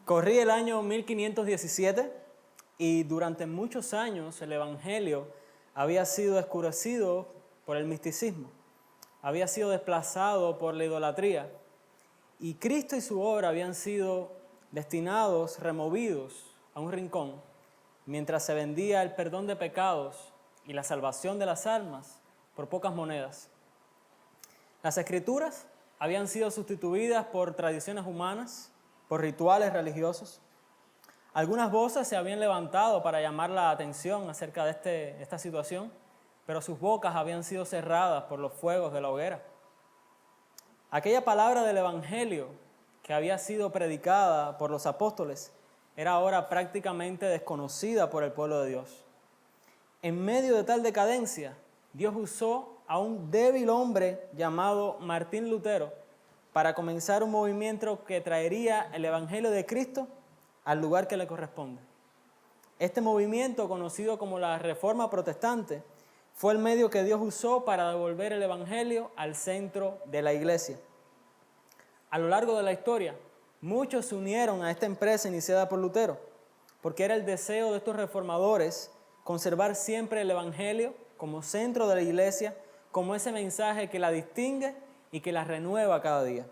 Corrí el año 1517 y durante muchos años el Evangelio había sido oscurecido por el misticismo, había sido desplazado por la idolatría y Cristo y su obra habían sido destinados, removidos a un rincón, mientras se vendía el perdón de pecados y la salvación de las almas por pocas monedas. Las Escrituras habían sido sustituidas por tradiciones humanas, por rituales religiosos. Algunas voces se habían levantado para llamar la atención acerca de esta situación, pero sus bocas habían sido cerradas por los fuegos de la hoguera. Aquella palabra del Evangelio que había sido predicada por los apóstoles era ahora prácticamente desconocida por el pueblo de Dios. En medio de tal decadencia, Dios usó a un débil hombre llamado Martín Lutero para comenzar un movimiento que traería el Evangelio de Cristo al lugar que le corresponde. Este movimiento, conocido como la Reforma Protestante, fue el medio que Dios usó para devolver el Evangelio al centro de la iglesia. A lo largo de la historia, muchos se unieron a esta empresa iniciada por Lutero, porque era el deseo de estos reformadores conservar siempre el Evangelio como centro de la iglesia, como ese mensaje que la distingue y que la renueva cada día.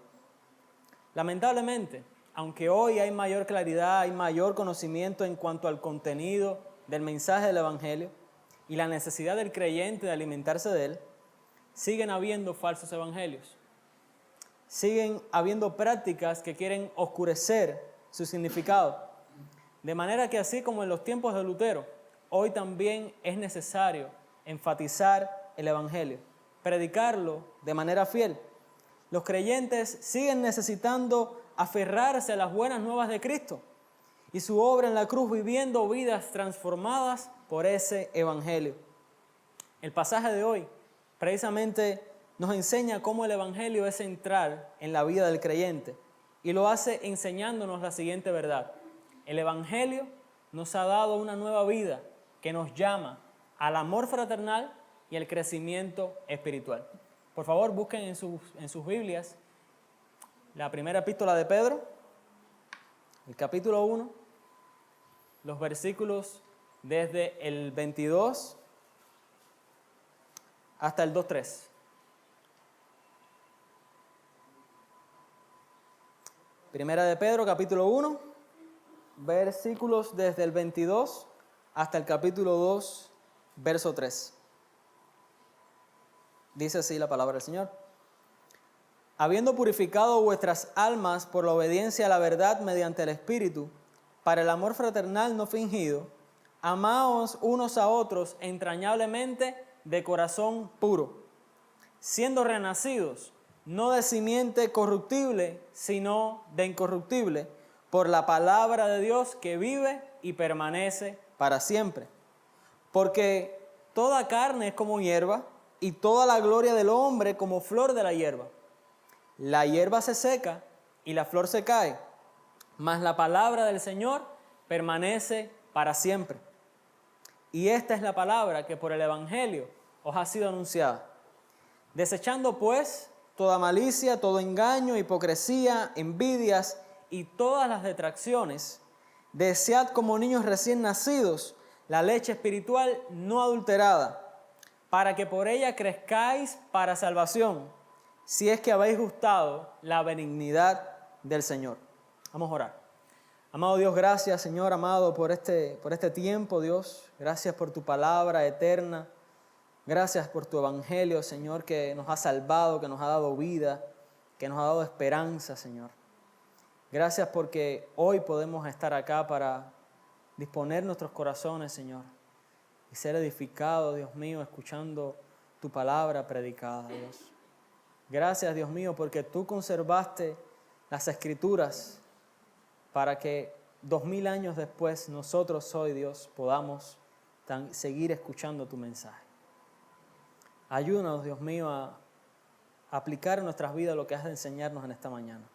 Lamentablemente, aunque hoy hay mayor claridad, hay mayor conocimiento en cuanto al contenido del mensaje del Evangelio y la necesidad del creyente de alimentarse de él, siguen habiendo falsos evangelios. Siguen habiendo prácticas que quieren oscurecer su significado. De manera que así como en los tiempos de Lutero, hoy también es necesario enfatizar el Evangelio, predicarlo de manera fiel. Los creyentes siguen necesitando aferrarse a las buenas nuevas de Cristo y su obra en la cruz, viviendo vidas transformadas por ese Evangelio. El pasaje de hoy precisamente nos enseña cómo el Evangelio es central en la vida del creyente y lo hace enseñándonos la siguiente verdad. El Evangelio nos ha dado una nueva vida que nos llama al amor fraternal y al crecimiento espiritual. Por favor, busquen en sus Biblias la primera epístola de Pedro, el capítulo 1, los versículos desde el 22 hasta el 2:3. Primera de Pedro, capítulo 1, versículos desde el 22 hasta el capítulo 2, verso 3. Dice así la palabra del Señor. Habiendo purificado vuestras almas por la obediencia a la verdad mediante el Espíritu, para el amor fraternal no fingido, amaos unos a otros entrañablemente de corazón puro, siendo renacidos, no de simiente corruptible, sino de incorruptible, por la palabra de Dios que vive y permanece para siempre. Porque toda carne es como hierba, y toda la gloria del hombre como flor de la hierba. La hierba se seca y la flor se cae, mas la palabra del Señor permanece para siempre. Y esta es la palabra que por el Evangelio os ha sido anunciada. Desechando pues toda malicia, todo engaño, hipocresía, envidias y todas las detracciones, desead como niños recién nacidos la leche espiritual no adulterada, para que por ella crezcáis para salvación, si es que habéis gustado la benignidad del Señor. Vamos a orar. Amado Dios, gracias, Señor, amado, por este tiempo, Dios. Gracias por tu palabra eterna. Gracias por tu evangelio, Señor, que nos ha salvado, que nos ha dado vida, que nos ha dado esperanza, Señor. Gracias porque hoy podemos estar acá para disponer nuestros corazones, Señor, y ser edificados, Dios mío, escuchando tu palabra predicada, Dios. Gracias, Dios mío, porque tú conservaste las Escrituras para que 2000 años después nosotros hoy, Dios, podamos seguir escuchando tu mensaje. Ayúdanos, Dios mío, a aplicar en nuestras vidas lo que has de enseñarnos en esta mañana.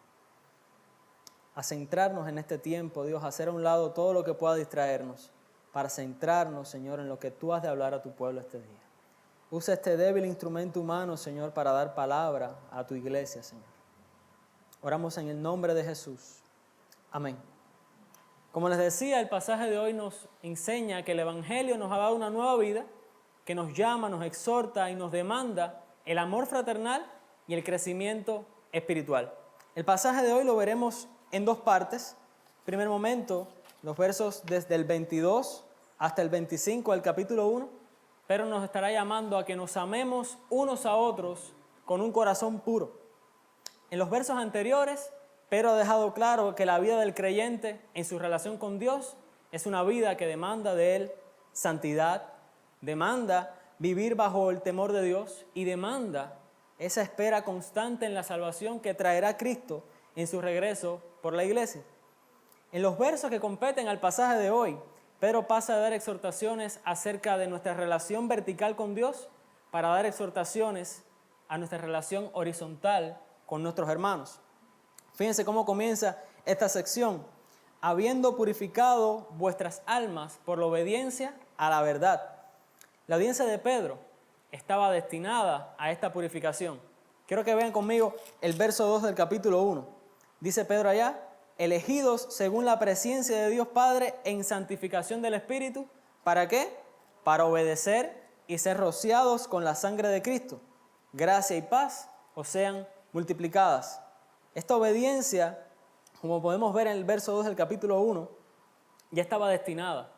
A centrarnos en este tiempo, Dios, a hacer a un lado todo lo que pueda distraernos, para centrarnos, Señor, en lo que tú has de hablar a tu pueblo este día. Usa este débil instrumento humano, Señor, para dar palabra a tu iglesia, Señor. Oramos en el nombre de Jesús. Amén. Como les decía, el pasaje de hoy nos enseña que el Evangelio nos ha dado una nueva vida, que nos llama, nos exhorta y nos demanda el amor fraternal y el crecimiento espiritual. El pasaje de hoy lo veremos en dos partes. Primer momento, los versos desde el 22 hasta el 25 del capítulo 1. Pedro nos estará llamando a que nos amemos unos a otros con un corazón puro. En los versos anteriores, Pedro ha dejado claro que la vida del creyente en su relación con Dios es una vida que demanda de él santidad, demanda vivir bajo el temor de Dios y demanda esa espera constante en la salvación que traerá Cristo en su regreso por la iglesia. En los versos que competen al pasaje de hoy, Pedro pasa a dar exhortaciones acerca de nuestra relación vertical con Dios para dar exhortaciones a nuestra relación horizontal con nuestros hermanos. Fíjense cómo comienza esta sección. Habiendo purificado vuestras almas por la obediencia a la verdad. La audiencia de Pedro estaba destinada a esta purificación. Quiero que vean conmigo el verso 2 del capítulo 1. Dice Pedro allá: elegidos según la presencia de Dios Padre en santificación del Espíritu. ¿Para qué? Para obedecer y ser rociados con la sangre de Cristo. Gracia y paz os sean multiplicadas. Esta obediencia, como podemos ver en el verso 2 del capítulo 1, ya estaba destinada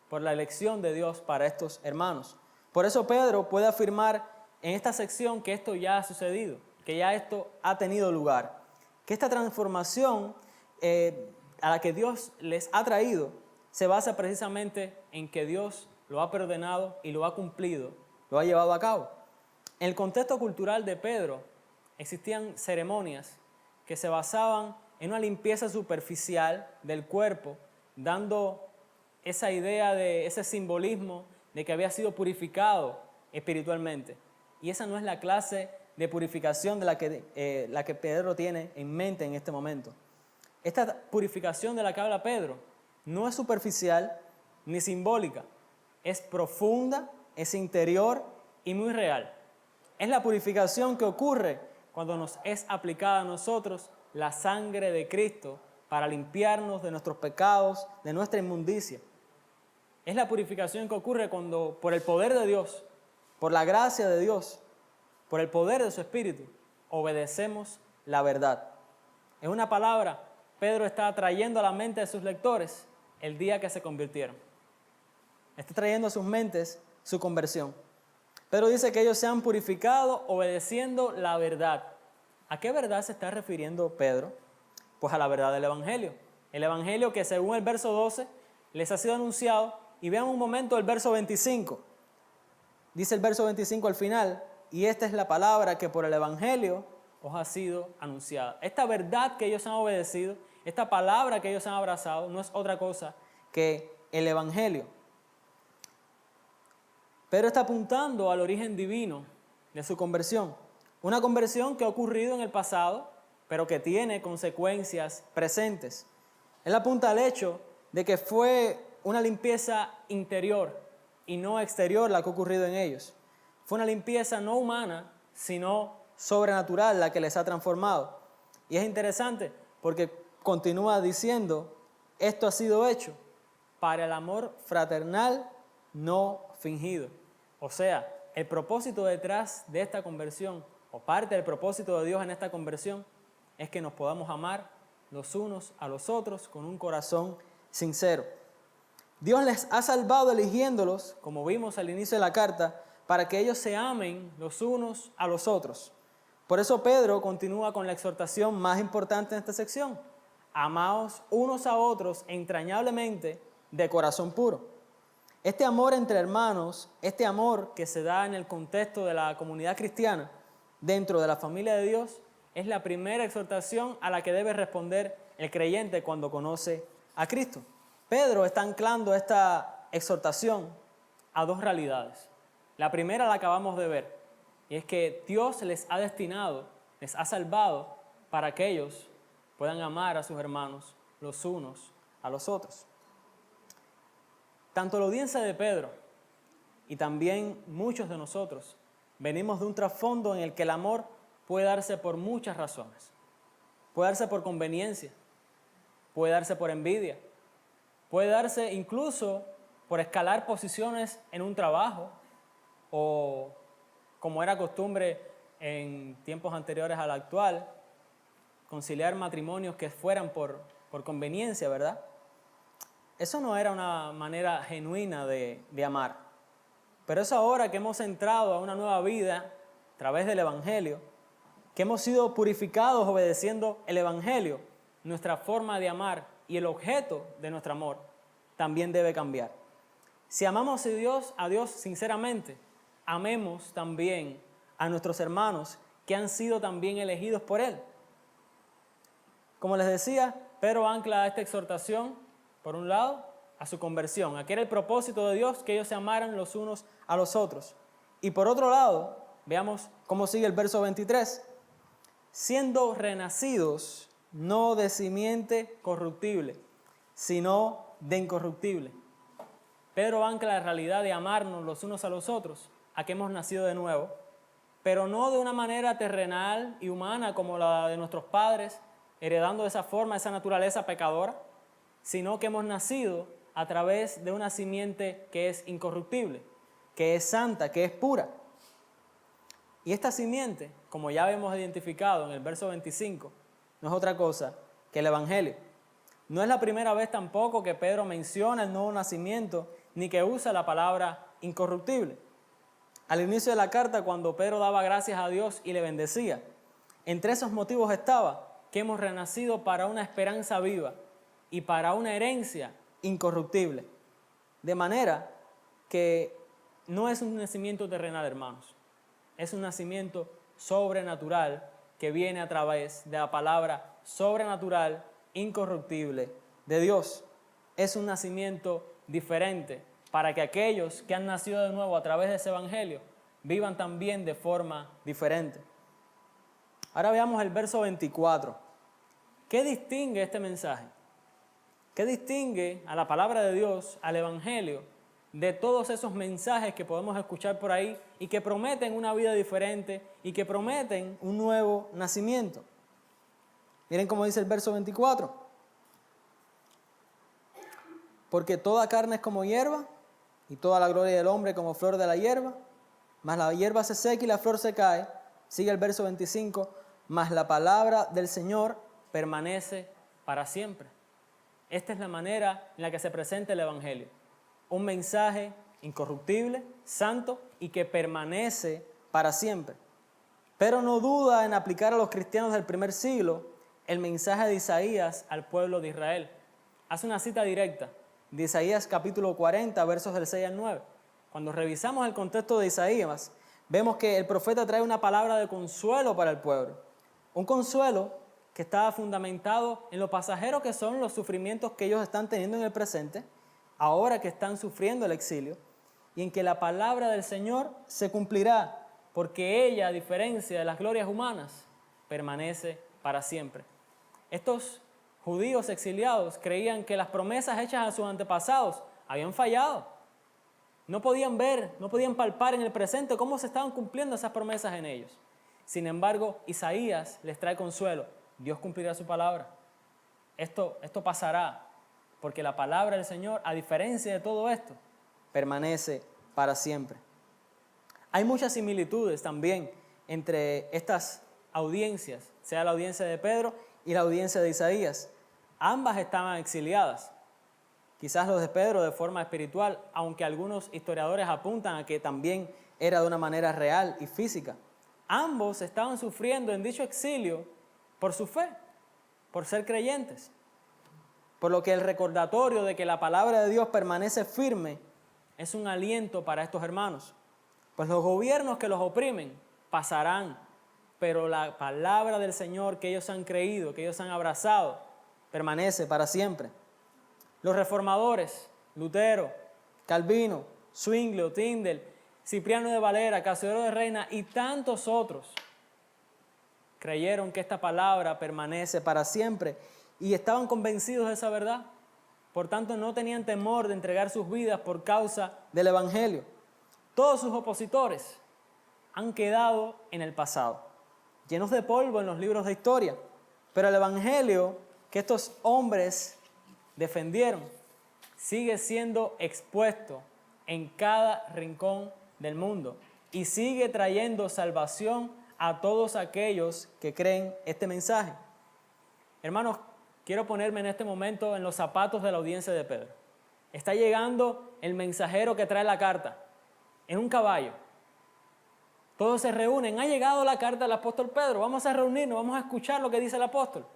por la elección de Dios para estos hermanos. Por eso Pedro puede afirmar en esta sección que esto ya ha sucedido, que ya esto ha tenido lugar, que esta transformación a la que Dios les ha traído se basa precisamente en que Dios lo ha perdonado y lo ha cumplido, lo ha llevado a cabo. En el contexto cultural de Pedro existían ceremonias que se basaban en una limpieza superficial del cuerpo, dando esa idea de ese simbolismo de que había sido purificado espiritualmente. Y esa no es la clase de purificación de la que Pedro tiene en mente en este momento. Esta purificación de la que habla Pedro no es superficial ni simbólica, es profunda, es interior y muy real. Es la purificación que ocurre cuando nos es aplicada a nosotros la sangre de Cristo para limpiarnos de nuestros pecados, de nuestra inmundicia. Es la purificación que ocurre cuando, por el poder de Dios, por la gracia de Dios, por el poder de su Espíritu, obedecemos la verdad. En una palabra, Pedro está trayendo a la mente de sus lectores el día que se convirtieron. Está trayendo a sus mentes su conversión. Pedro dice que ellos se han purificado obedeciendo la verdad. ¿A qué verdad se está refiriendo Pedro? Pues a la verdad del Evangelio. El Evangelio que según el verso 12 les ha sido anunciado. Y vean un momento el verso 25. Dice el verso 25 al final: y esta es la palabra que por el Evangelio os ha sido anunciada. Esta verdad que ellos han obedecido, esta palabra que ellos han abrazado, no es otra cosa que el Evangelio. Pedro está apuntando al origen divino de su conversión. Una conversión que ha ocurrido en el pasado, pero que tiene consecuencias presentes. Él apunta al hecho de que fue una limpieza interior y no exterior la que ha ocurrido en ellos. Fue una limpieza no humana, sino sobrenatural la que les ha transformado. Y es interesante porque continúa diciendo: esto ha sido hecho para el amor fraternal no fingido. O sea, el propósito detrás de esta conversión, o parte del propósito de Dios en esta conversión, es que nos podamos amar los unos a los otros con un corazón sincero. Dios les ha salvado eligiéndolos, como vimos al inicio de la carta, para que ellos se amen los unos a los otros. Por eso Pedro continúa con la exhortación más importante en esta sección: amaos unos a otros entrañablemente de corazón puro. Este amor entre hermanos, este amor que se da en el contexto de la comunidad cristiana, dentro de la familia de Dios, es la primera exhortación a la que debe responder el creyente cuando conoce a Cristo. Pedro está anclando esta exhortación a dos realidades. La primera la acabamos de ver, y es que Dios les ha destinado, les ha salvado para que ellos puedan amar a sus hermanos los unos a los otros. Tanto la audiencia de Pedro y también muchos de nosotros venimos de un trasfondo en el que el amor puede darse por muchas razones. Puede darse por conveniencia, puede darse por envidia, puede darse incluso por escalar posiciones en un trabajo o, como era costumbre en tiempos anteriores al actual, conciliar matrimonios que fueran por conveniencia, ¿verdad? Eso no era una manera genuina de amar. Pero es ahora que hemos entrado a una nueva vida a través del Evangelio, que hemos sido purificados obedeciendo el Evangelio, nuestra forma de amar y el objeto de nuestro amor también debe cambiar. Si amamos a Dios sinceramente, amemos también a nuestros hermanos que han sido también elegidos por Él. Como les decía, Pedro ancla esta exhortación, por un lado, a su conversión. Aquí era el propósito de Dios, que ellos se amaran los unos a los otros. Y por otro lado, veamos cómo sigue el verso 23. Siendo renacidos, no de simiente corruptible, sino de incorruptible. Pedro ancla la realidad de amarnos los unos a los otros, a que hemos nacido de nuevo, pero no de una manera terrenal y humana como la de nuestros padres, heredando de esa forma esa naturaleza pecadora, sino que hemos nacido a través de una simiente que es incorruptible, que es santa, que es pura. Y esta simiente, como ya hemos identificado en el verso 25, no es otra cosa que el Evangelio. No es la primera vez tampoco que Pedro menciona el nuevo nacimiento, ni que usa la palabra incorruptible. Al inicio de la carta, cuando Pedro daba gracias a Dios y le bendecía, entre esos motivos estaba que hemos renacido para una esperanza viva y para una herencia incorruptible. De manera que no es un nacimiento terrenal, hermanos. Es un nacimiento sobrenatural que viene a través de la palabra sobrenatural, incorruptible de Dios. Es un nacimiento diferente para que aquellos que han nacido de nuevo a través de ese evangelio vivan también de forma diferente. Ahora veamos el verso 24. ¿Qué distingue este mensaje? ¿Qué distingue a la palabra de Dios, al evangelio, de todos esos mensajes que podemos escuchar por ahí y que prometen una vida diferente y que prometen un nuevo nacimiento? Miren cómo dice el verso 24. Porque toda carne es como hierba y toda la gloria del hombre como flor de la hierba, mas la hierba se seca y la flor se cae. Sigue el verso 25, mas la palabra del Señor permanece para siempre. Esta es la manera en la que se presenta el evangelio. Un mensaje incorruptible, santo y que permanece para siempre. Pero no duda en aplicar a los cristianos del primer siglo el mensaje de Isaías al pueblo de Israel. Hace una cita directa de Isaías capítulo 40, versos del 6 al 9. Cuando revisamos el contexto de Isaías, vemos que el profeta trae una palabra de consuelo para el pueblo. Un consuelo que estaba fundamentado en lo pasajero que son los sufrimientos que ellos están teniendo en el presente, ahora que están sufriendo el exilio, y en que la palabra del Señor se cumplirá, porque ella, a diferencia de las glorias humanas, permanece para siempre. Estos judíos exiliados creían que las promesas hechas a sus antepasados habían fallado. No podían ver, no podían palpar en el presente cómo se estaban cumpliendo esas promesas en ellos. Sin embargo, Isaías les trae consuelo. Dios cumplirá su palabra. Esto pasará, porque la palabra del Señor, a diferencia de todo esto, permanece para siempre. Hay muchas similitudes también entre estas audiencias, sea la audiencia de Pedro y la audiencia de Isaías. Ambas estaban exiliadas. Quizás los de Pedro de forma espiritual, aunque algunos historiadores apuntan a que también era de una manera real y física. Ambos estaban sufriendo en dicho exilio por su fe, por ser creyentes. Por lo que el recordatorio de que la palabra de Dios permanece firme es un aliento para estos hermanos. Pues los gobiernos que los oprimen pasarán, pero la palabra del Señor que ellos han creído, que ellos han abrazado, permanece para siempre. Los reformadores, Lutero, Calvino, Zwinglio, Tyndale, Cipriano de Valera, Casiodoro de Reina y tantos otros creyeron que esta palabra permanece para siempre y estaban convencidos de esa verdad. Por tanto, no tenían temor de entregar sus vidas por causa del evangelio. Todos sus opositores han quedado en el pasado, llenos de polvo en los libros de historia. Pero el evangelio que estos hombres defendieron sigue siendo expuesto en cada rincón del mundo y sigue trayendo salvación a todos aquellos que creen este mensaje. Hermanos, quiero ponerme en este momento en los zapatos de la audiencia de Pedro. Está llegando el mensajero que trae la carta en un caballo. Todos se reúnen. Ha llegado la carta del apóstol Pedro. Vamos a reunirnos, vamos a escuchar lo que dice el apóstol.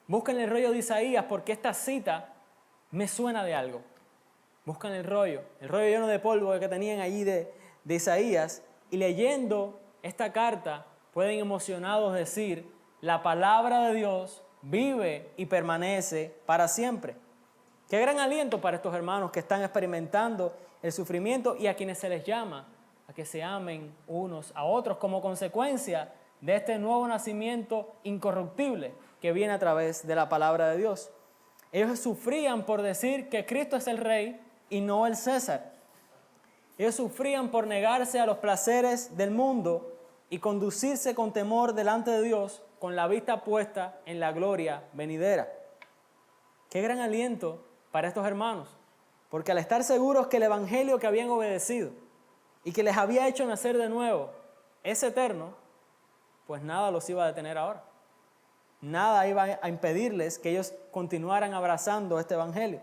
Busquen el rollo de Isaías porque esta cita me suena de algo. Buscan el rollo lleno de polvo que tenían allí de Isaías, y leyendo esta carta pueden emocionados decir: la palabra de Dios vive y permanece para siempre. Qué gran aliento para estos hermanos que están experimentando el sufrimiento y a quienes se les llama a que se amen unos a otros como consecuencia de este nuevo nacimiento incorruptible que viene a través de la palabra de Dios. Ellos sufrían por decir que Cristo es el Rey y no el César. Ellos sufrían por negarse a los placeres del mundo y conducirse con temor delante de Dios, con la vista puesta en la gloria venidera. Qué gran aliento para estos hermanos, porque al estar seguros que el evangelio que habían obedecido y que les había hecho nacer de nuevo es eterno, pues nada los iba a detener ahora. Nada iba a impedirles que ellos continuaran abrazando este evangelio,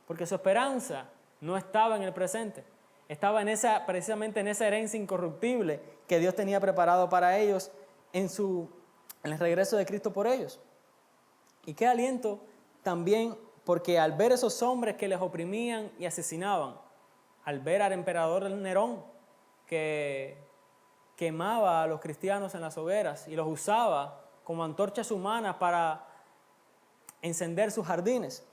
porque su esperanza no estaba en el presente, estaba precisamente en esa herencia incorruptible que Dios tenía preparado para ellos en el regreso de Cristo por ellos. Y qué aliento también, porque al ver esos hombres que les oprimían y asesinaban, al ver al emperador Nerón que quemaba a los cristianos en las hogueras y los usaba como antorchas humanas para encender sus jardines,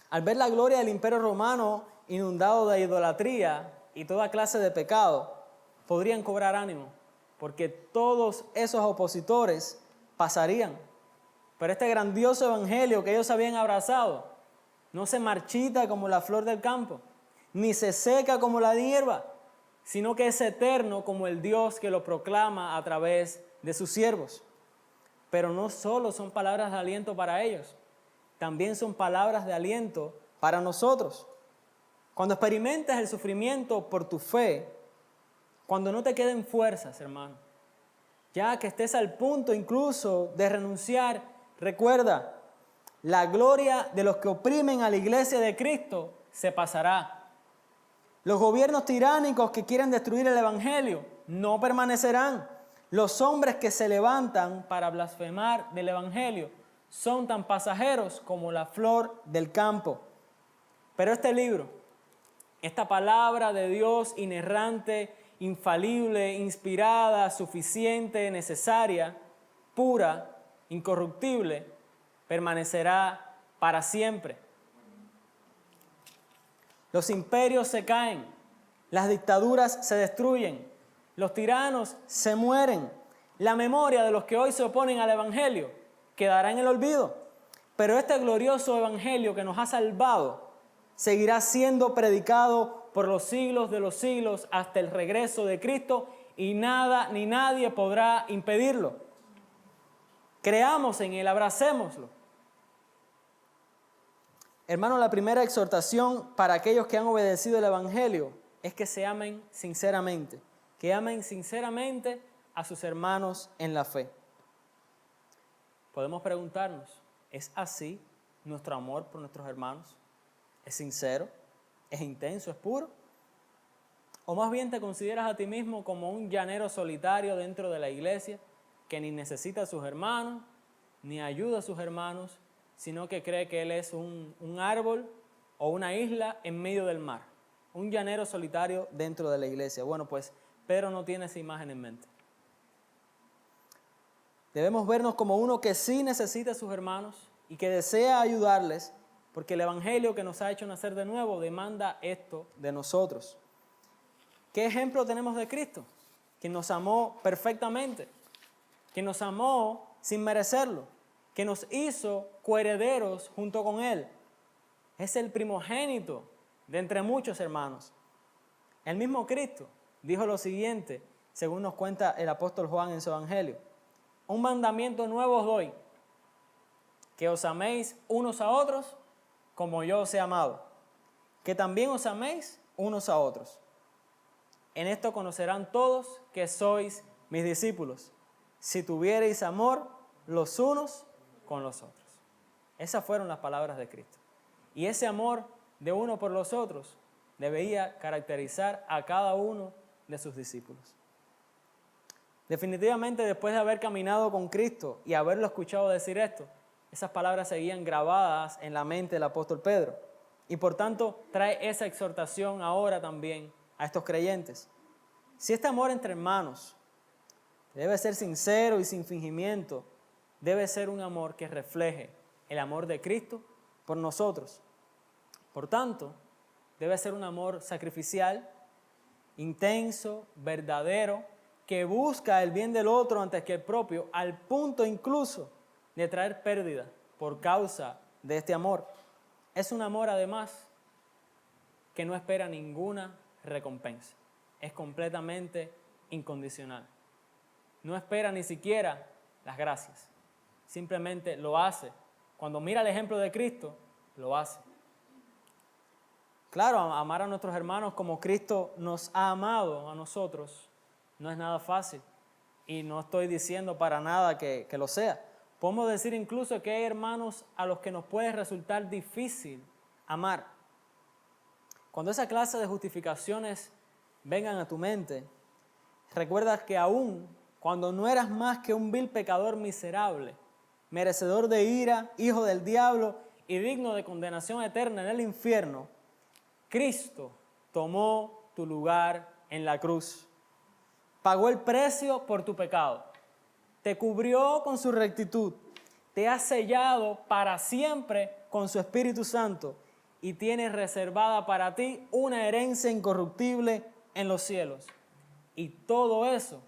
al ver la gloria del imperio romano inundado de idolatría y toda clase de pecado, podrían cobrar ánimo, porque todos esos opositores pasarían. Pero este grandioso evangelio que ellos habían abrazado no se marchita como la flor del campo, ni se seca como la hierba, sino que es eterno como el Dios que lo proclama a través de sus siervos. Pero no solo son palabras de aliento para ellos, también son palabras de aliento para nosotros. Cuando experimentes el sufrimiento por tu fe, cuando no te queden fuerzas, hermano, ya que estés al punto incluso de renunciar, recuerda, la gloria de los que oprimen a la iglesia de Cristo se pasará. Los gobiernos tiránicos que quieren destruir el evangelio no permanecerán. Los hombres que se levantan para blasfemar del evangelio son tan pasajeros como la flor del campo. Pero este libro, esta palabra de Dios inerrante, infalible, inspirada, suficiente, necesaria, pura, incorruptible, permanecerá para siempre. Los imperios se caen, las dictaduras se destruyen, los tiranos se mueren. La memoria de los que hoy se oponen al evangelio quedará en el olvido. Pero este glorioso evangelio que nos ha salvado seguirá siendo predicado por los siglos de los siglos hasta el regreso de Cristo, y nada ni nadie podrá impedirlo. Creamos en Él, abracémoslo. Hermano, la primera exhortación para aquellos que han obedecido el evangelio es que se amen sinceramente, que amen sinceramente a sus hermanos en la fe. Podemos preguntarnos, ¿es así nuestro amor por nuestros hermanos? ¿Es sincero? ¿Es intenso? ¿Es puro? ¿O más bien te consideras a ti mismo como un llanero solitario dentro de la iglesia que ni necesita a sus hermanos, ni ayuda a sus hermanos, sino que cree que él es un árbol o una isla en medio del mar? Un llanero solitario dentro de la iglesia. Bueno, pues Pedro no tiene esa imagen en mente. Debemos vernos como uno que sí necesita a sus hermanos y que desea ayudarles, porque el evangelio que nos ha hecho nacer de nuevo demanda esto de nosotros. ¿Qué ejemplo tenemos de Cristo? Que nos amó perfectamente, que nos amó sin merecerlo, que nos hizo coherederos junto con Él. Es el primogénito de entre muchos hermanos. El mismo Cristo dijo lo siguiente, según nos cuenta el apóstol Juan en su evangelio: un mandamiento nuevo os doy, que os améis unos a otros como yo os he amado, que también os améis unos a otros. En esto conocerán todos que sois mis discípulos, si tuviereis amor los unos con los otros. Esas fueron las palabras de Cristo. Y ese amor de uno por los otros debía caracterizar a cada uno de sus discípulos. Definitivamente, después de haber caminado con Cristo y haberlo escuchado decir esto, esas palabras seguían grabadas en la mente del apóstol Pedro. Y por tanto, trae esa exhortación ahora también a estos creyentes. Si este amor entre hermanos debe ser sincero y sin fingimiento, debe ser un amor que refleje el amor de Cristo por nosotros. Por tanto, debe ser un amor sacrificial, intenso, verdadero, que busca el bien del otro antes que el propio, al punto incluso de traer pérdida por causa de este amor. Es un amor, además, que no espera ninguna recompensa. Es completamente incondicional. No espera ni siquiera las gracias. Simplemente lo hace. Cuando mira el ejemplo de Cristo, lo hace. Claro, amar a nuestros hermanos como Cristo nos ha amado a nosotros no es nada fácil. Y no estoy diciendo para nada que lo sea. Podemos decir incluso que hay hermanos a los que nos puede resultar difícil amar. Cuando esa clase de justificaciones vengan a tu mente, recuerda que aún cuando no eras más que un vil pecador miserable, merecedor de ira, hijo del diablo y digno de condenación eterna en el infierno, Cristo tomó tu lugar en la cruz. Pagó el precio por tu pecado. Te cubrió con su rectitud. Te ha sellado para siempre con su Espíritu Santo y tiene reservada para ti una herencia incorruptible en los cielos. Y todo eso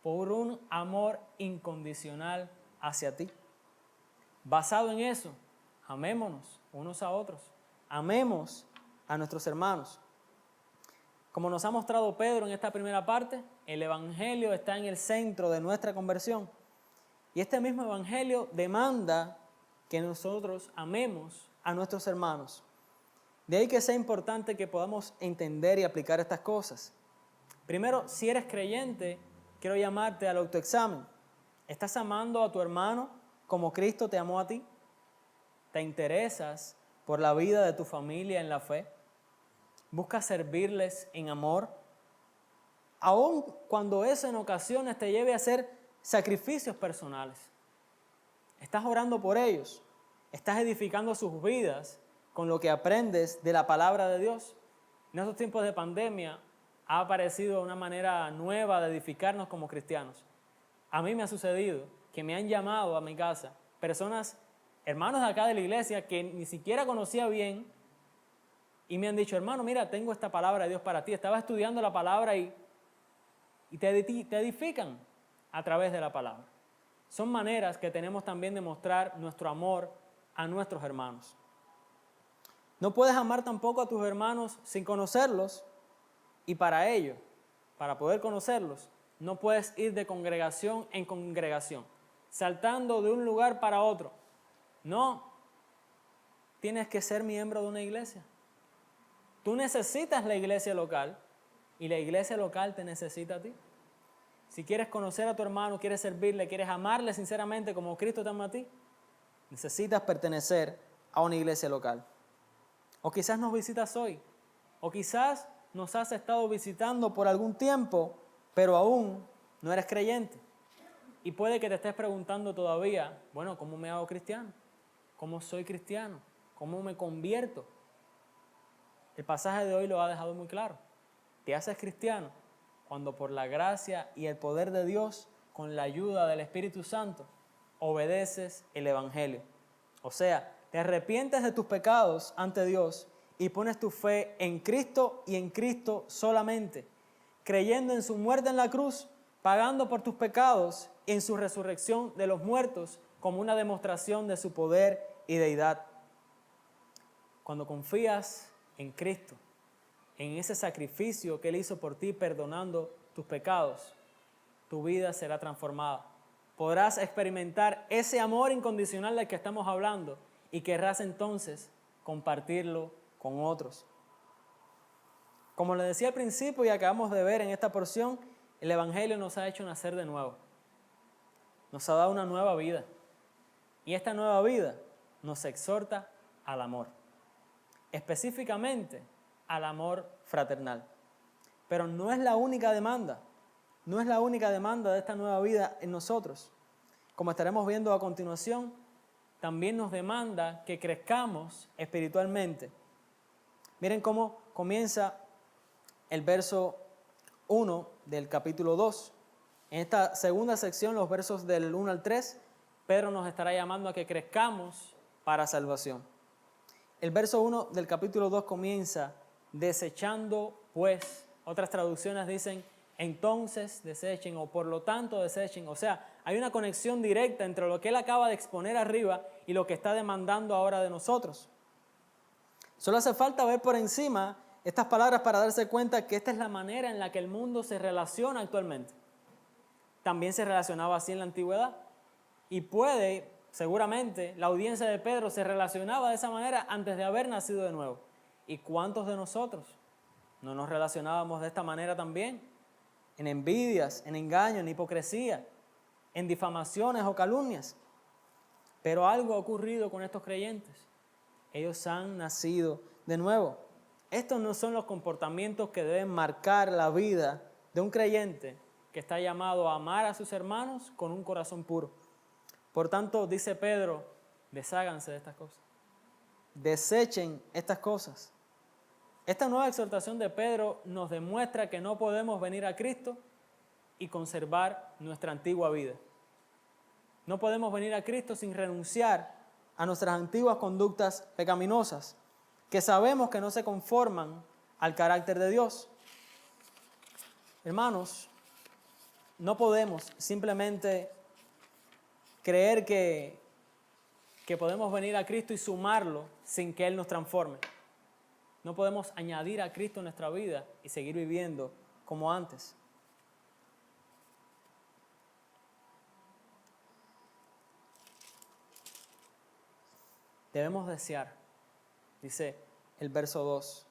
por un amor incondicional hacia ti. Basado en eso, amémonos unos a otros. Amemos a nuestros hermanos. Como nos ha mostrado Pedro en esta primera parte, el Evangelio está en el centro de nuestra conversión. Y este mismo Evangelio demanda que nosotros amemos a nuestros hermanos. De ahí que sea importante que podamos entender y aplicar estas cosas. Primero, si eres creyente, quiero llamarte al autoexamen. ¿Estás amando a tu hermano como Cristo te amó a ti? ¿Te interesas por la vida de tu familia en la fe? ¿Buscas servirles en amor? Aun cuando eso en ocasiones te lleve a hacer sacrificios personales. ¿Estás orando por ellos? ¿Estás edificando sus vidas con lo que aprendes de la palabra de Dios? En estos tiempos de pandemia ha aparecido una manera nueva de edificarnos como cristianos. A mí me ha sucedido que me han llamado a mi casa personas, hermanos de acá de la iglesia que ni siquiera conocía bien y me han dicho, hermano, mira, tengo esta palabra de Dios para ti. Estaba estudiando la palabra y te edifican a través de la palabra. Son maneras que tenemos también de mostrar nuestro amor a nuestros hermanos. No puedes amar tampoco a tus hermanos sin conocerlos y para ello, para poder conocerlos, no puedes ir de congregación en congregación, saltando de un lugar para otro. No, tienes que ser miembro de una iglesia. Tú necesitas la iglesia local y la iglesia local te necesita a ti. Si quieres conocer a tu hermano, quieres servirle, quieres amarle sinceramente como Cristo te ama a ti, necesitas pertenecer a una iglesia local. O quizás nos visitas hoy, o quizás nos has estado visitando por algún tiempo, pero aún no eres creyente. Y puede que te estés preguntando todavía, bueno, ¿cómo me hago cristiano? ¿Cómo soy cristiano? ¿Cómo me convierto? El pasaje de hoy lo ha dejado muy claro. Te haces cristiano cuando por la gracia y el poder de Dios, con la ayuda del Espíritu Santo, obedeces el Evangelio. O sea, te arrepientes de tus pecados ante Dios y pones tu fe en Cristo y en Cristo solamente, creyendo en su muerte en la cruz, pagando por tus pecados y en su resurrección de los muertos como una demostración de su poder y deidad. Cuando confías en Cristo, en ese sacrificio que Él hizo por ti perdonando tus pecados, tu vida será transformada. Podrás experimentar ese amor incondicional del que estamos hablando y querrás entonces compartirlo con otros. Como les decía al principio y acabamos de ver en esta porción, el Evangelio nos ha hecho nacer de nuevo. Nos ha dado una nueva vida. Y esta nueva vida nos exhorta al amor. Específicamente al amor fraternal. Pero no es la única demanda. No es la única demanda de esta nueva vida en nosotros. Como estaremos viendo a continuación, también nos demanda que crezcamos espiritualmente. Miren cómo comienza el verso 1 del capítulo 2. En esta segunda sección, los versos del 1 al 3, Pedro nos estará llamando a que crezcamos para salvación. El verso 1 del capítulo 2 comienza desechando pues. Otras traducciones dicen entonces desechen o por lo tanto desechen. O sea, hay una conexión directa entre lo que él acaba de exponer arriba y lo que está demandando ahora de nosotros. Solo hace falta ver por encima estas palabras para darse cuenta que esta es la manera en la que el mundo se relaciona actualmente. También se relacionaba así en la antigüedad. Y seguramente, la audiencia de Pedro se relacionaba de esa manera antes de haber nacido de nuevo. ¿Y cuántos de nosotros no nos relacionábamos de esta manera también? En envidias, en engaños, en hipocresía, en difamaciones o calumnias. Pero algo ha ocurrido con estos creyentes. Ellos han nacido de nuevo. Estos no son los comportamientos que deben marcar la vida de un creyente que está llamado a amar a sus hermanos con un corazón puro. Por tanto, dice Pedro, desháganse de estas cosas. Desechen estas cosas. Esta nueva exhortación de Pedro nos demuestra que no podemos venir a Cristo y conservar nuestra antigua vida. No podemos venir a Cristo sin renunciar a nuestras antiguas conductas pecaminosas, que sabemos que no se conforman al carácter de Dios. Hermanos, no podemos simplemente creer que podemos venir a Cristo y sumarlo sin que Él nos transforme. No podemos añadir a Cristo en nuestra vida y seguir viviendo como antes. Debemos desear, dice el verso 2,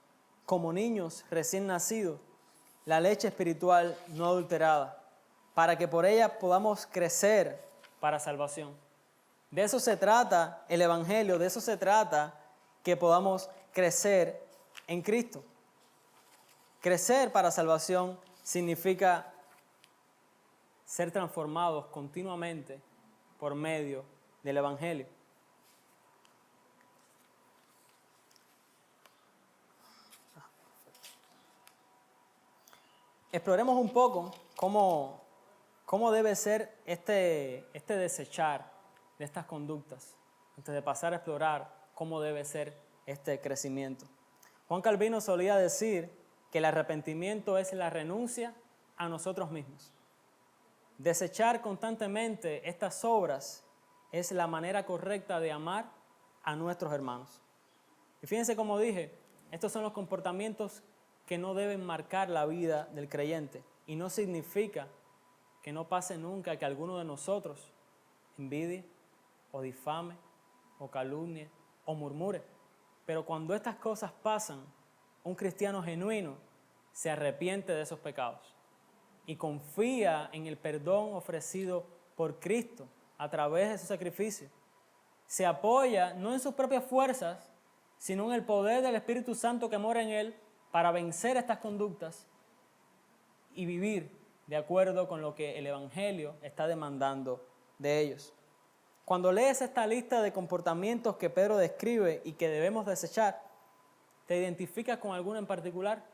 como niños recién nacidos, la leche espiritual no adulterada, para que por ella podamos crecer para salvación. De eso se trata el Evangelio, de eso se trata que podamos crecer en Cristo. Crecer para salvación significa ser transformados continuamente por medio del Evangelio. Exploremos un poco cómo debe ser este desechar de estas conductas, antes de pasar a explorar cómo debe ser este crecimiento. Juan Calvino solía decir que el arrepentimiento es la renuncia a nosotros mismos. Desechar constantemente estas obras es la manera correcta de amar a nuestros hermanos. Y fíjense como dije, estos son los comportamientos que no deben marcar la vida del creyente. Y no significa que no pase nunca que alguno de nosotros envidie o difame o calumnie o murmure. Pero cuando estas cosas pasan, un cristiano genuino se arrepiente de esos pecados y confía en el perdón ofrecido por Cristo a través de su sacrificio. Se apoya no en sus propias fuerzas, sino en el poder del Espíritu Santo que mora en él para vencer estas conductas y vivir de acuerdo con lo que el Evangelio está demandando de ellos. Cuando lees esta lista de comportamientos que Pedro describe y que debemos desechar, ¿te identificas con alguno en particular?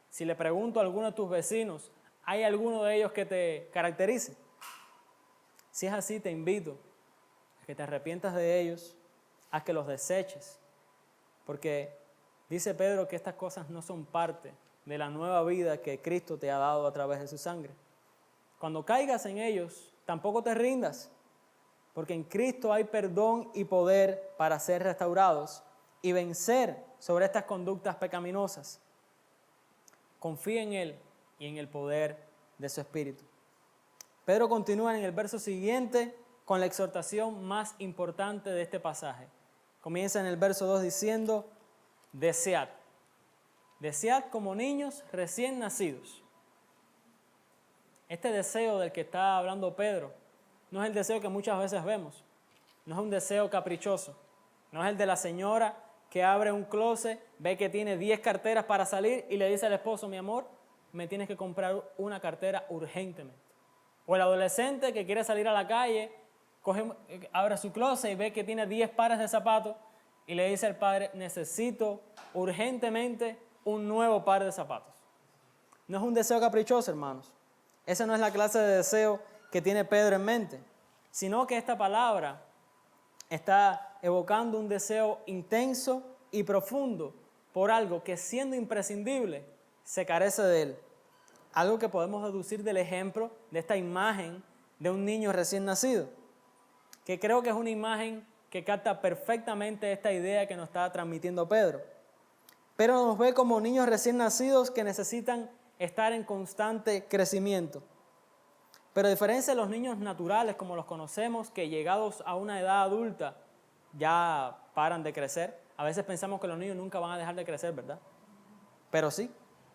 Si le pregunto a alguno de tus vecinos, ¿hay alguno de ellos que te caracterice? Si es así, te invito a que te arrepientas de ellos, a que los deseches, porque dice Pedro que estas cosas no son parte de la nueva vida que Cristo te ha dado a través de su sangre. Cuando caigas en ellos, tampoco te rindas, porque en Cristo hay perdón y poder para ser restaurados y vencer sobre estas conductas pecaminosas. Confía en Él y en el poder de su Espíritu. Pedro continúa en el verso siguiente con la exhortación más importante de este pasaje. Comienza en el verso 2 diciendo, desead. Desead como niños recién nacidos. Este deseo del que está hablando Pedro no es el deseo que muchas veces vemos. No es un deseo caprichoso. No es el de la señora que abre un closet, ve que tiene 10 carteras para salir y le dice al esposo, mi amor, me tienes que comprar una cartera urgentemente. O el adolescente que quiere salir a la calle, abre su closet y ve que tiene 10 pares de zapatos y le dice al padre, necesito urgentemente un nuevo par de zapatos. No es un deseo caprichoso, hermanos. Esa no es la clase de deseo que tiene Pedro en mente, sino que esta palabra está evocando un deseo intenso y profundo por algo que, siendo imprescindible, se carece de él. Algo que podemos deducir del ejemplo de esta imagen de un niño recién nacido, que creo que es una imagen que capta perfectamente esta idea que nos está transmitiendo Pedro. Pero nos ve como niños recién nacidos que necesitan estar en constante crecimiento. Pero a diferencia de los niños naturales, como los conocemos, que llegados a una edad adulta ya paran de crecer, a veces pensamos que los niños nunca van a dejar de crecer, ¿verdad? Pero sí,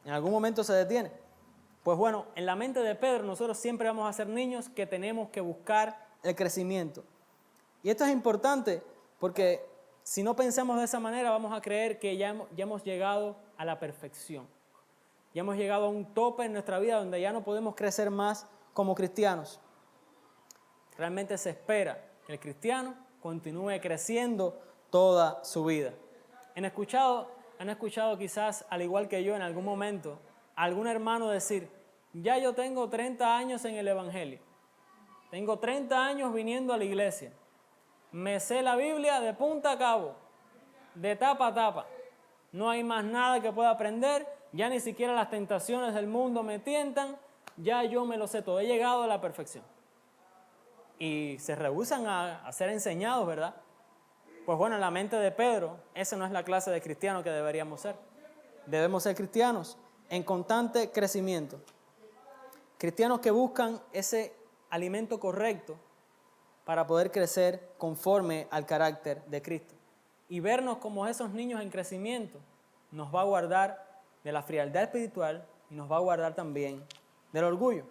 en algún momento se detiene. Pues bueno, en la mente de Pedro nosotros siempre vamos a ser niños que tenemos que buscar el crecimiento. Y esto es importante porque si no pensamos de esa manera vamos a creer que ya hemos llegado a la perfección. Ya hemos llegado a un tope en nuestra vida donde ya no podemos crecer más como cristianos. Realmente se espera que el cristiano continúe creciendo toda su vida. Han escuchado quizás, al igual que yo en algún momento, a algún hermano decir, ya yo tengo 30 años en el Evangelio, tengo 30 años viniendo a la iglesia, me sé la Biblia de punta a cabo, de tapa a tapa, no hay más nada que pueda aprender, ya ni siquiera las tentaciones del mundo me tientan, ya yo me lo sé todo, he llegado a la perfección. Y se rehúsan a ser enseñados, ¿verdad? Pues bueno, en la mente de Pedro, esa no es la clase de cristiano que deberíamos ser. Debemos ser cristianos en constante crecimiento. Cristianos que buscan ese alimento correcto para poder crecer conforme al carácter de Cristo. Y vernos como esos niños en crecimiento nos va a guardar de la frialdad espiritual y nos va a guardar también del orgullo.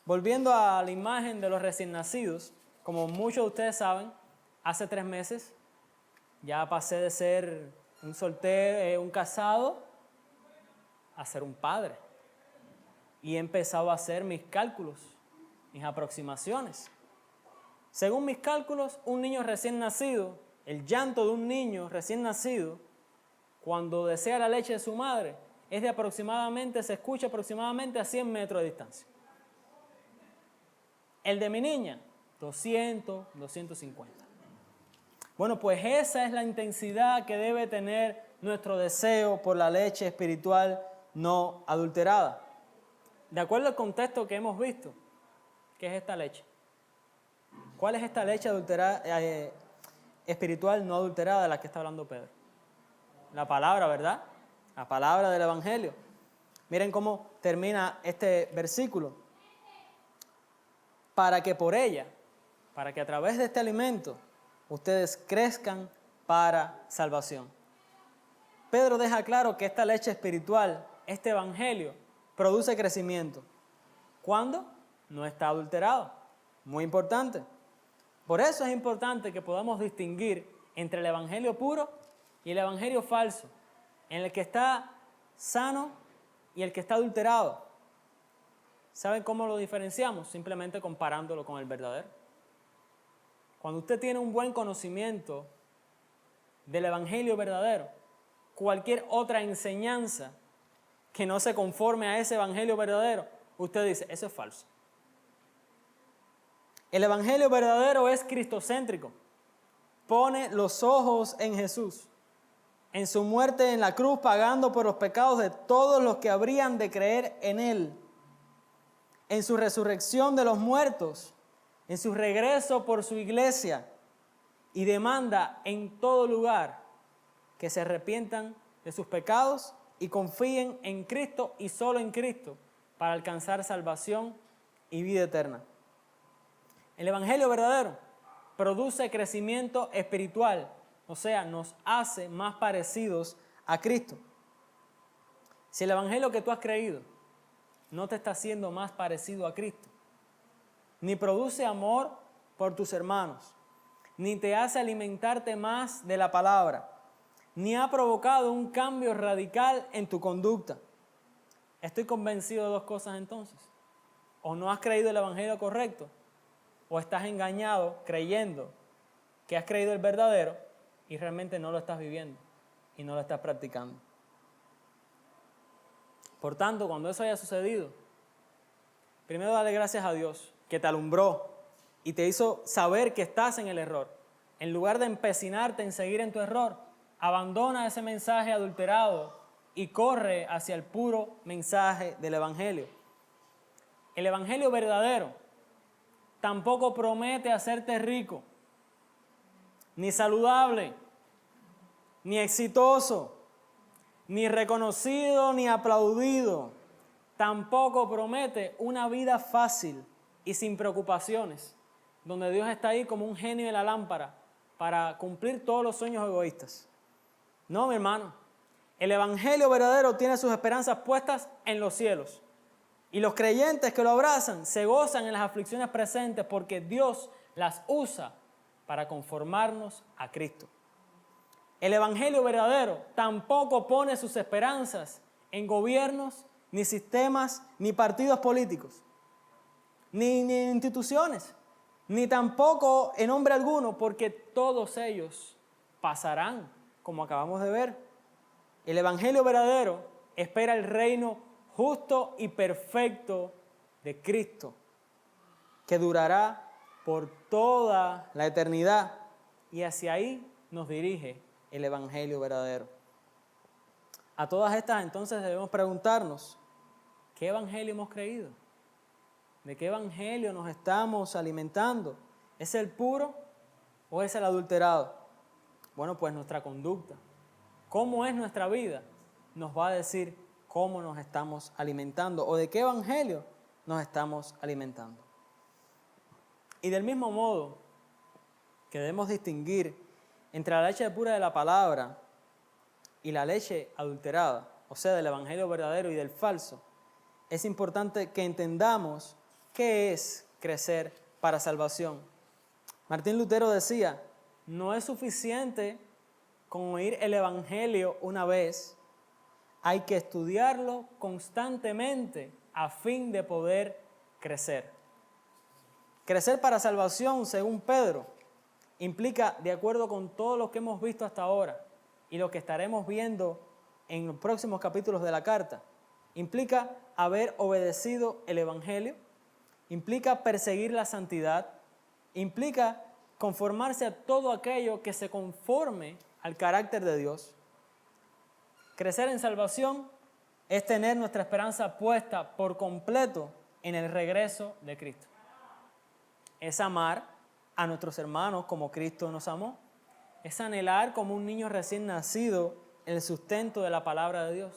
Volviendo a la imagen de los recién nacidos, como muchos de ustedes saben, hace 3 meses ya pasé de ser un soltero, un casado, a ser un padre. Y he empezado a hacer mis cálculos, mis aproximaciones. Según mis cálculos, un niño recién nacido, el llanto de un niño recién nacido, cuando desea la leche de su madre, se escucha aproximadamente a 100 metros de distancia. El de mi niña, 200, 250. Bueno, pues esa es la intensidad que debe tener nuestro deseo por la leche espiritual no adulterada. De acuerdo al contexto que hemos visto, ¿qué es esta leche? ¿Cuál es esta leche espiritual no adulterada de la que está hablando Pedro? La palabra, ¿verdad? La palabra del Evangelio. Miren cómo termina este versículo. Para que por ella, para que a través de este alimento, ustedes crezcan para salvación. Pedro deja claro que esta leche espiritual, este Evangelio, produce crecimiento. ¿Cuándo? No está adulterado. Muy importante. Por eso es importante que podamos distinguir entre el Evangelio puro y el Evangelio falso, en el que está sano y el que está adulterado. ¿Saben cómo lo diferenciamos? Simplemente comparándolo con el verdadero. Cuando usted tiene un buen conocimiento del Evangelio verdadero, cualquier otra enseñanza que no se conforme a ese Evangelio verdadero, usted dice, eso es falso. El Evangelio verdadero es cristocéntrico. Pone los ojos en Jesús, en su muerte en la cruz, pagando por los pecados de todos los que habrían de creer en Él, en su resurrección de los muertos, en su regreso por su iglesia, y demanda en todo lugar que se arrepientan de sus pecados y confíen en Cristo y solo en Cristo para alcanzar salvación y vida eterna. El Evangelio verdadero produce crecimiento espiritual O sea, nos hace más parecidos a Cristo. Si el evangelio que tú has creído no te está haciendo más parecido a Cristo, ni produce amor por tus hermanos, ni te hace alimentarte más de la palabra, ni ha provocado un cambio radical en tu conducta, estoy convencido de dos cosas entonces. O no has creído el evangelio correcto, o estás engañado creyendo que has creído el verdadero y realmente no lo estás viviendo y no lo estás practicando. Por tanto, cuando eso haya sucedido, primero dale gracias a Dios que te alumbró y te hizo saber que estás en el error. En lugar de empecinarte en seguir en tu error, abandona ese mensaje adulterado y corre hacia el puro mensaje del evangelio. El evangelio verdadero tampoco promete hacerte rico, ni saludable, ni exitoso, ni reconocido, ni aplaudido. Tampoco promete una vida fácil y sin preocupaciones, donde Dios está ahí como un genio de la lámpara para cumplir todos los sueños egoístas. No, mi hermano. El evangelio verdadero tiene sus esperanzas puestas en los cielos. Y los creyentes que lo abrazan se gozan en las aflicciones presentes porque Dios las usa para conformarnos a Cristo. El evangelio verdadero tampoco pone sus esperanzas en gobiernos, ni sistemas, ni partidos políticos, ni instituciones, ni tampoco en hombre alguno, porque todos ellos pasarán, como acabamos de ver. El evangelio verdadero espera el reino justo y perfecto de Cristo, que durará por toda la eternidad, y hacia ahí nos dirige el evangelio verdadero. A todas estas entonces debemos preguntarnos, ¿qué evangelio hemos creído? ¿De qué evangelio nos estamos alimentando? ¿Es el puro o es el adulterado? Bueno, pues nuestra conducta, cómo es nuestra vida, nos va a decir cómo nos estamos alimentando o de qué evangelio nos estamos alimentando. Y del mismo modo que debemos distinguir entre la leche pura de la palabra y la leche adulterada, o sea, del evangelio verdadero y del falso, es importante que entendamos qué es crecer para salvación. Martín Lutero decía, no es suficiente con oír el evangelio una vez, hay que estudiarlo constantemente a fin de poder crecer. Crecer para salvación, según Pedro, implica, de acuerdo con todo lo que hemos visto hasta ahora y lo que estaremos viendo en los próximos capítulos de la carta, implica haber obedecido el evangelio, implica perseguir la santidad, implica conformarse a todo aquello que se conforme al carácter de Dios. Crecer en salvación es tener nuestra esperanza puesta por completo en el regreso de Cristo. Es amar a nuestros hermanos como Cristo nos amó. Es anhelar como un niño recién nacido el sustento de la palabra de Dios.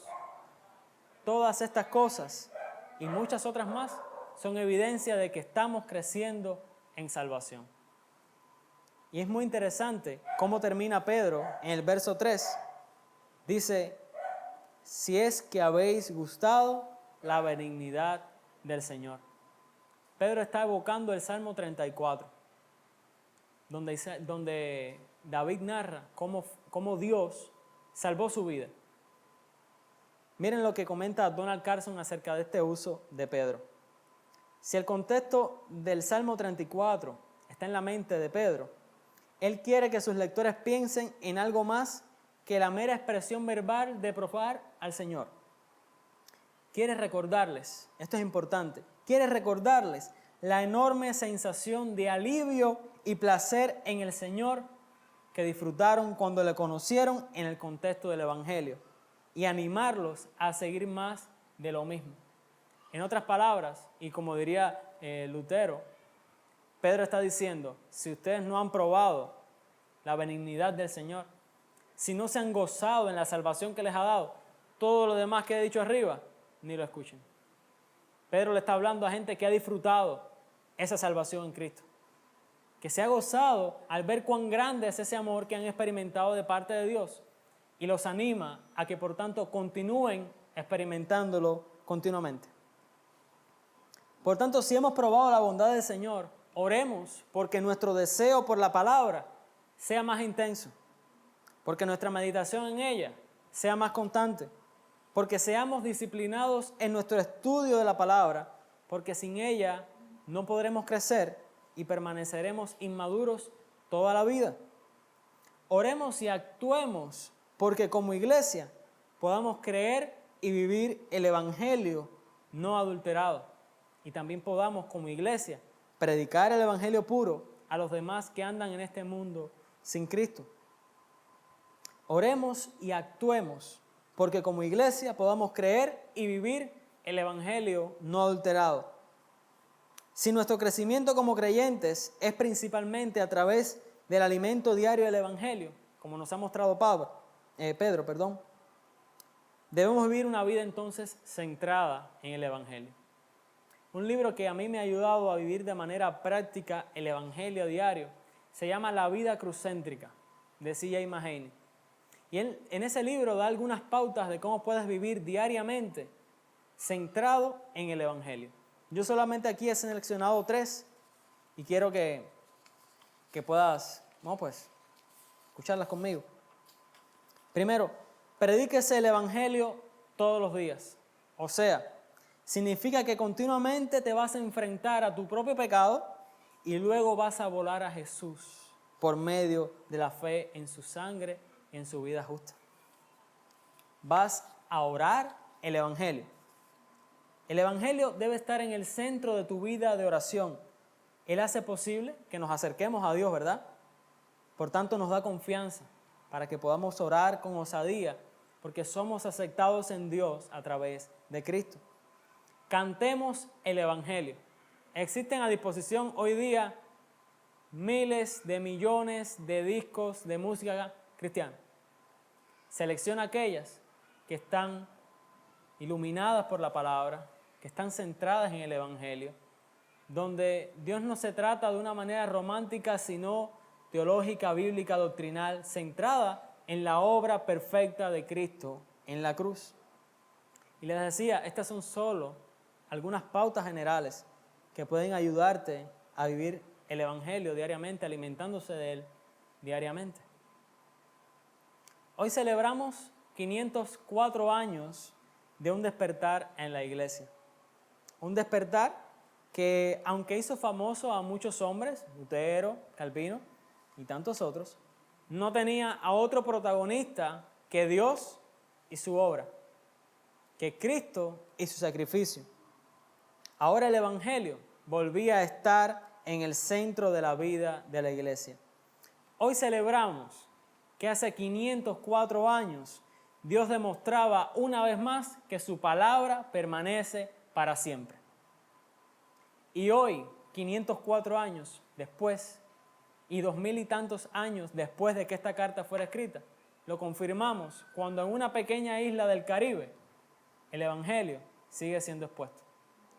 Todas estas cosas y muchas otras más son evidencia de que estamos creciendo en salvación. Y es muy interesante cómo termina Pedro en el verso 3. Dice, si es que habéis gustado la benignidad del Señor. Pedro está evocando el Salmo 34, donde David narra cómo Dios salvó su vida. Miren lo que comenta Donald Carson acerca de este uso de Pedro. Si el contexto del Salmo 34 está en la mente de Pedro, él quiere que sus lectores piensen en algo más que la mera expresión verbal de probar al Señor. Quiere recordarles, esto es importante, quiere recordarles la enorme sensación de alivio y placer en el Señor que disfrutaron cuando le conocieron en el contexto del Evangelio y animarlos a seguir más de lo mismo. En otras palabras, y como diría Lutero, Pedro está diciendo, si ustedes no han probado la benignidad del Señor, si no se han gozado en la salvación que les ha dado, todo lo demás que he dicho arriba, ni lo escuchen. Pedro le está hablando a gente que ha disfrutado esa salvación en Cristo. que se ha gozado al ver cuán grande es ese amor que han experimentado de parte de Dios, y los anima a que por tanto continúen experimentándolo continuamente. Por tanto, si hemos probado la bondad del Señor, oremos porque nuestro deseo por la palabra sea más intenso, porque nuestra meditación en ella sea más constante, porque seamos disciplinados en nuestro estudio de la palabra, porque sin ella no podremos crecer y permaneceremos inmaduros toda la vida. Oremos y actuemos porque como iglesia podamos creer y vivir el evangelio no adulterado, y también podamos como iglesia predicar el evangelio puro a los demás que andan en este mundo sin Cristo. Oremos y actuemos porque como iglesia podamos creer y vivir el evangelio no adulterado. Si nuestro crecimiento como creyentes es principalmente a través del alimento diario del evangelio, como nos ha mostrado Pedro, debemos vivir una vida entonces centrada en el evangelio. Un libro que a mí me ha ayudado a vivir de manera práctica el evangelio diario se llama La vida crucéntrica, de C.J. Mahaney. Y él en ese libro da algunas pautas de cómo puedes vivir diariamente centrado en el evangelio. Yo solamente aquí he seleccionado 3 y quiero que puedas, escucharlas conmigo. Primero, predíquese el evangelio todos los días. O sea, significa que continuamente te vas a enfrentar a tu propio pecado y luego vas a volar a Jesús por medio de la fe en su sangre y en su vida justa. Vas a orar el evangelio. El evangelio debe estar en el centro de tu vida de oración. Él hace posible que nos acerquemos a Dios, ¿verdad? Por tanto, nos da confianza para que podamos orar con osadía, porque somos aceptados en Dios a través de Cristo. Cantemos el evangelio. Existen a disposición hoy día miles de millones de discos de música cristiana. Selecciona aquellas que están iluminadas por la palabra, que están centradas en el evangelio, donde Dios no se trata de una manera romántica, sino teológica, bíblica, doctrinal, centrada en la obra perfecta de Cristo en la cruz. Y les decía, estas son solo algunas pautas generales que pueden ayudarte a vivir el evangelio diariamente, alimentándose de él diariamente. Hoy celebramos 504 años de un despertar en la iglesia. Un despertar que, aunque hizo famoso a muchos hombres, Lutero, Calvino y tantos otros, no tenía a otro protagonista que Dios y su obra, que Cristo y su sacrificio. Ahora el evangelio volvía a estar en el centro de la vida de la iglesia. Hoy celebramos que hace 504 años Dios demostraba una vez más que su palabra permanece para siempre. Y hoy, 504 años después, y 2000 y tantos años después de que esta carta fuera escrita, lo confirmamos cuando en una pequeña isla del Caribe el evangelio sigue siendo expuesto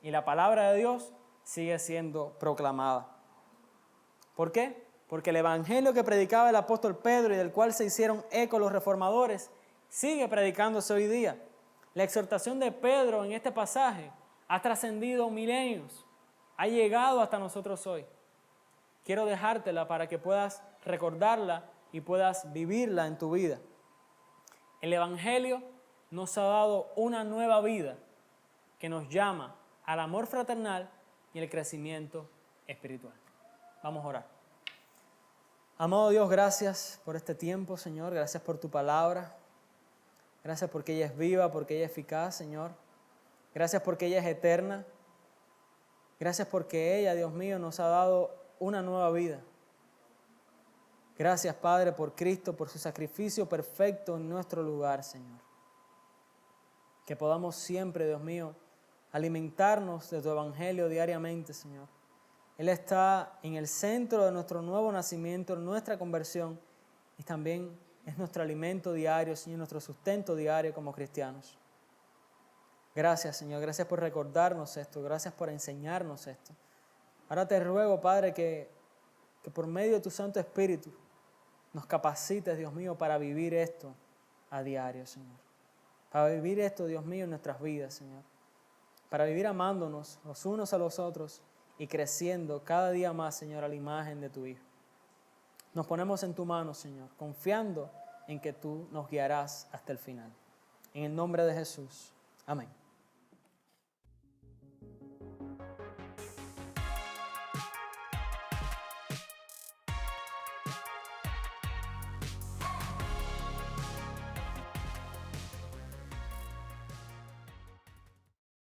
y la palabra de Dios sigue siendo proclamada. ¿Por qué? Porque el evangelio que predicaba el apóstol Pedro y del cual se hicieron eco los reformadores sigue predicándose hoy día. La exhortación de Pedro en este pasaje ha trascendido milenios, ha llegado hasta nosotros hoy. Quiero dejártela para que puedas recordarla y puedas vivirla en tu vida. El evangelio nos ha dado una nueva vida que nos llama al amor fraternal y el crecimiento espiritual. Vamos a orar. Amado Dios, gracias por este tiempo, Señor. Gracias por tu palabra. Gracias porque ella es viva, porque ella es eficaz, Señor. Gracias porque ella es eterna. Gracias porque ella, Dios mío, nos ha dado una nueva vida. Gracias, Padre, por Cristo, por su sacrificio perfecto en nuestro lugar, Señor. Que podamos siempre, Dios mío, alimentarnos de tu evangelio diariamente, Señor. Él está en el centro de nuestro nuevo nacimiento, nuestra conversión, y también es nuestro alimento diario, Señor, nuestro sustento diario como cristianos. Gracias, Señor, gracias por recordarnos esto, gracias por enseñarnos esto. Ahora te ruego, Padre, que que por medio de tu Santo Espíritu nos capacites, Dios mío, para vivir esto a diario, Señor. Para vivir esto, Dios mío, en nuestras vidas, Señor. Para vivir amándonos los unos a los otros y creciendo cada día más, Señor, a la imagen de tu Hijo. Nos ponemos en tu mano, Señor, confiando en que tú nos guiarás hasta el final. En el nombre de Jesús. Amén.